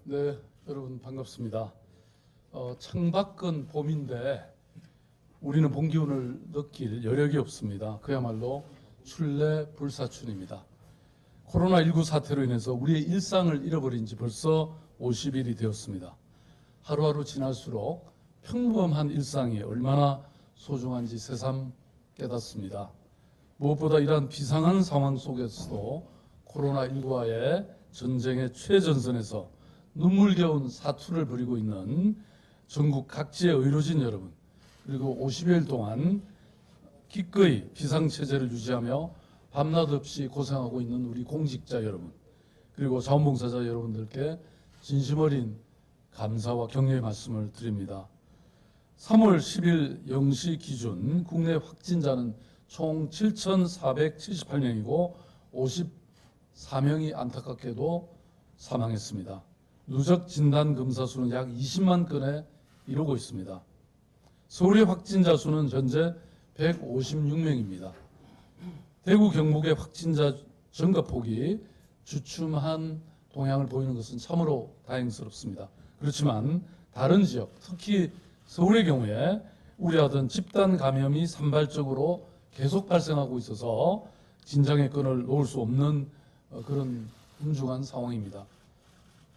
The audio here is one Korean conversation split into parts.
네, 여러분 반갑습니다. 창밖은 봄인데 우리는 봄 기운을 느낄 여력이 없습니다. 그야말로 출래불사춘입니다. 코로나19 사태로 인해서 우리의 일상을 잃어버린 지 벌써 50일이 되었습니다. 하루하루 지날수록 평범한 일상이 얼마나 소중한지 새삼 깨닫습니다. 무엇보다 이러한 비상한 상황 속에서도 코로나19와의 전쟁의 최전선에서 눈물겨운 사투를 벌이고 있는 전국 각지의 의료진 여러분, 그리고 50여일 동안 기꺼이 비상체제를 유지하며 밤낮 없이 고생하고 있는 우리 공직자 여러분, 그리고 자원봉사자 여러분들께 진심 어린 감사와 격려의 말씀을 드립니다. 3월 10일 0시 기준 국내 확진자는 총 7,478명이고 54명이 안타깝게도 사망했습니다. 누적 진단 검사 수는 약 20만 건에 이르고 있습니다. 서울의 확진자 수는 현재 156명입니다. 대구 경북의 확진자 증가폭이 주춤한 동향을 보이는 것은 참으로 다행스럽습니다. 그렇지만 다른 지역, 특히 서울의 경우에 우려하던 집단 감염이 산발적으로 계속 발생하고 있어서 진정의 끈을 놓을 수 없는 그런 엄중한 상황입니다.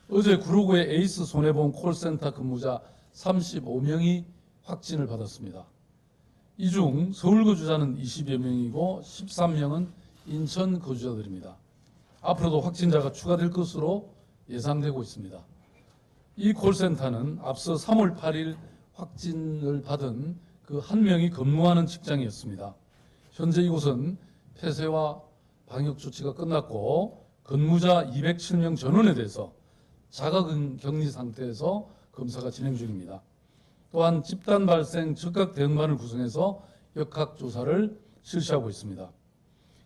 어제 구로구의 에이스 손해보험 콜센터 근무자 35명이 확진을 받았습니다. 이 중 서울 거주자는 20여 명이고 13명은 인천 거주자들입니다. 앞으로도 확진자가 추가될 것으로 예상되고 있습니다. 이 콜센터는 앞서 3월 8일 확진을 받은 그 한 명이 근무하는 직장이었습니다. 현재 이곳은 폐쇄와 방역 조치가 끝났고 근무자 207명 전원에 대해서 자가격리 상태에서 검사가 진행 중입니다. 또한 집단 발생 즉각 대응반을 구성해서 역학조사를 실시하고 있습니다.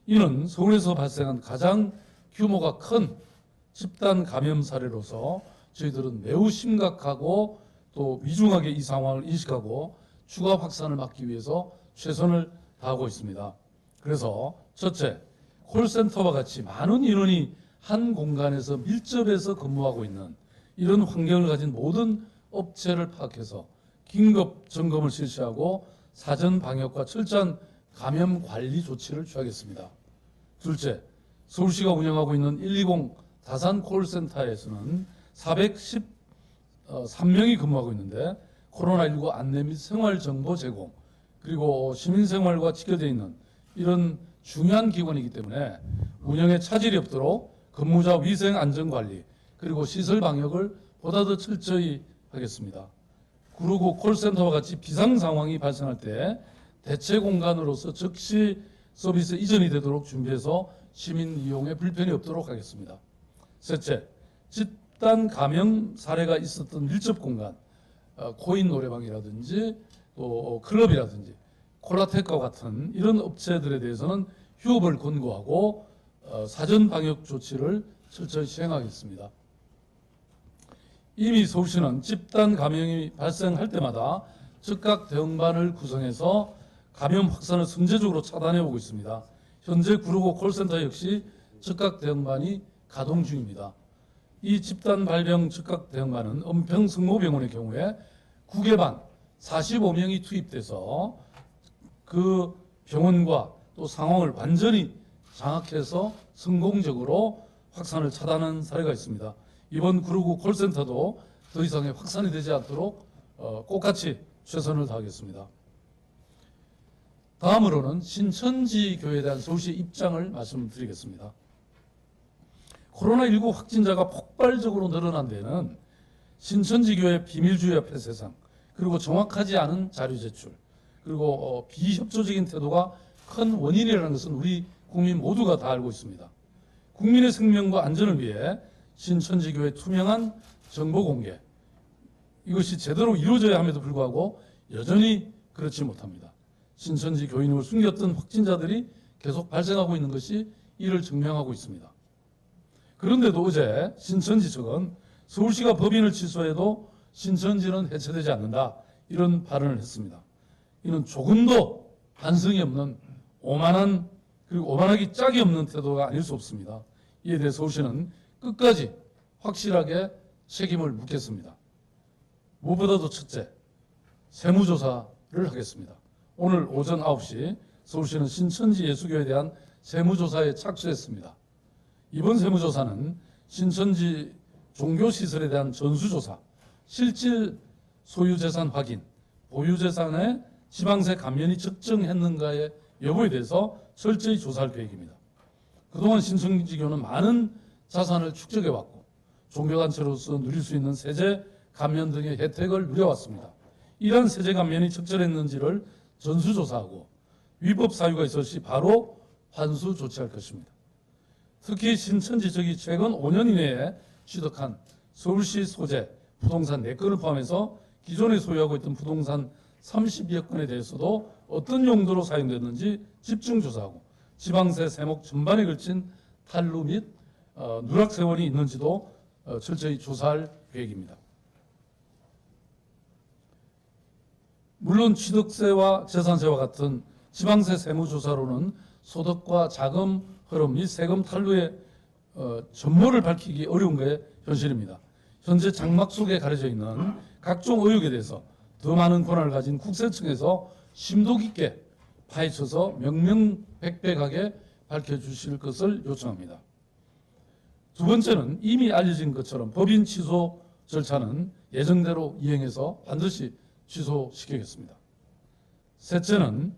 이는 서울에서 발생한 가장 규모가 큰 집단 감염 사례로서 저희들은 매우 심각하고 또 위중하게 이 상황을 인식하고 추가 확산을 막기 위해서 최선을 다하고 있습니다. 그래서 첫째, 콜센터와 같이 많은 인원이 한 공간에서 밀접해서 근무하고 있는 이런 환경을 가진 모든 업체를 파악해서 긴급 점검을 실시하고 사전 방역과 철저한 감염 관리 조치를 취하겠습니다. 둘째, 서울시가 운영하고 있는 120 다산 콜센터에서는 413명이 근무하고 있는데 코로나19 안내 및 생활정보 제공, 그리고 시민생활과 직결되어 있는 이런 중요한 기관이기 때문에 운영에 차질이 없도록 근무자 위생 안전관리 그리고 시설 방역을 보다 더 철저히 하겠습니다. 구로구 콜센터와 같이 비상 상황이 발생할 때 대체 공간으로서 즉시 서비스 이전이 되도록 준비해서 시민 이용에 불편이 없도록 하겠습니다. 셋째, 집단 감염 사례가 있었던 밀접 공간, 코인 노래방이라든지 또 클럽이라든지 콜라텍과 같은 이런 업체들에 대해서는 휴업을 권고하고 사전 방역 조치를 철저히 시행하겠습니다. 이미 서울시는 집단 감염이 발생할 때마다 즉각 대응반을 구성해서 감염 확산을 선제적으로 차단해 오고 있습니다. 현재 구로구 콜센터 역시 즉각 대응반이 가동 중입니다. 이 집단 발병 즉각 대응반은 은평성모병원의 경우에 구개반 45명이 투입돼서 그 병원과 또 상황을 완전히 장악해서 성공적으로 확산을 차단한 사례가 있습니다. 이번 구로구 콜센터도 더 이상의 확산이 되지 않도록 똑같이 최선을 다하겠습니다. 다음으로는 신천지 교회에 대한 서울시의 입장을 말씀드리겠습니다. 코로나19 확진자가 폭발적으로 늘어난 데는 신천지 교회 비밀주의 폐쇄상, 그리고 정확하지 않은 자료 제출, 그리고 비협조적인 태도가 큰 원인이라는 것은 우리 국민 모두가 다 알고 있습니다. 국민의 생명과 안전을 위해 신천지 교회 투명한 정보 공개, 이것이 제대로 이루어져야 함에도 불구하고 여전히 그렇지 못합니다. 신천지 교인을 숨겼던 확진자들이 계속 발생하고 있는 것이 이를 증명하고 있습니다. 그런데도 어제 신천지 측은 서울시가 법인을 취소해도 신천지는 해체되지 않는다, 이런 발언을 했습니다. 이는 조금도 반성이 없는 오만한, 그리고 오만하기 짝이 없는 태도가 아닐 수 없습니다. 이에 대해 서울시는 끝까지 확실하게 책임을 묻겠습니다. 무엇보다도 첫째, 세무조사를 하겠습니다. 오늘 오전 9시 서울시는 신천지 예수교에 대한 세무조사에 착수했습니다. 이번 세무조사는 신천지 종교시설에 대한 전수조사, 실질 소유재산 확인, 보유재산의 지방세 감면이 적정했는가의 여부에 대해서 철저히 조사할 계획입니다. 그동안 신천지교는 많은 자산을 축적해왔고 종교단체로서 누릴 수 있는 세제 감면 등의 혜택을 누려왔습니다. 이러한 세제 감면이 적절했는지를 전수조사하고 위법 사유가 있을 시 바로 환수 조치할 것입니다. 특히 신천지 측이 최근 5년 이내에 취득한 서울시 소재 부동산 4건을 포함해서 기존에 소유하고 있던 부동산 32여 건에 대해서도 어떤 용도로 사용됐는지 집중 조사하고 지방세 세목 전반에 걸친 탈루 및 누락 세원이 있는지도 철저히 조사할 계획입니다. 물론 취득세와 재산세와 같은 지방세 세무조사로는 소득과 자금 흐름 및 세금 탈루의 전모를 밝히기 어려운 게 현실입니다. 현재 장막 속에 가려져 있는 각종 의혹에 대해서 더 많은 권한을 가진 국세청에서 심도 깊게 파헤쳐서 명명백백하게 밝혀주실 것을 요청합니다. 두 번째는 이미 알려진 것처럼 법인 취소 절차는 예정대로 이행해서 반드시 취소시키겠습니다. 셋째는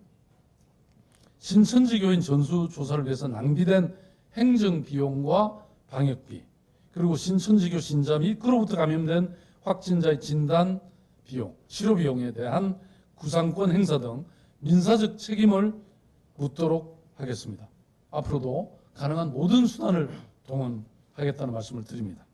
신천지 교인 전수조사를 위해서 낭비된 행정비용과 방역비, 그리고 신천지교 신자 및 그로부터 감염된 확진자의 진단 비용, 치료 비용에 대한 구상권 행사 등 민사적 책임을 묻도록 하겠습니다. 앞으로도 가능한 모든 수단을 동원하겠다는 말씀을 드립니다.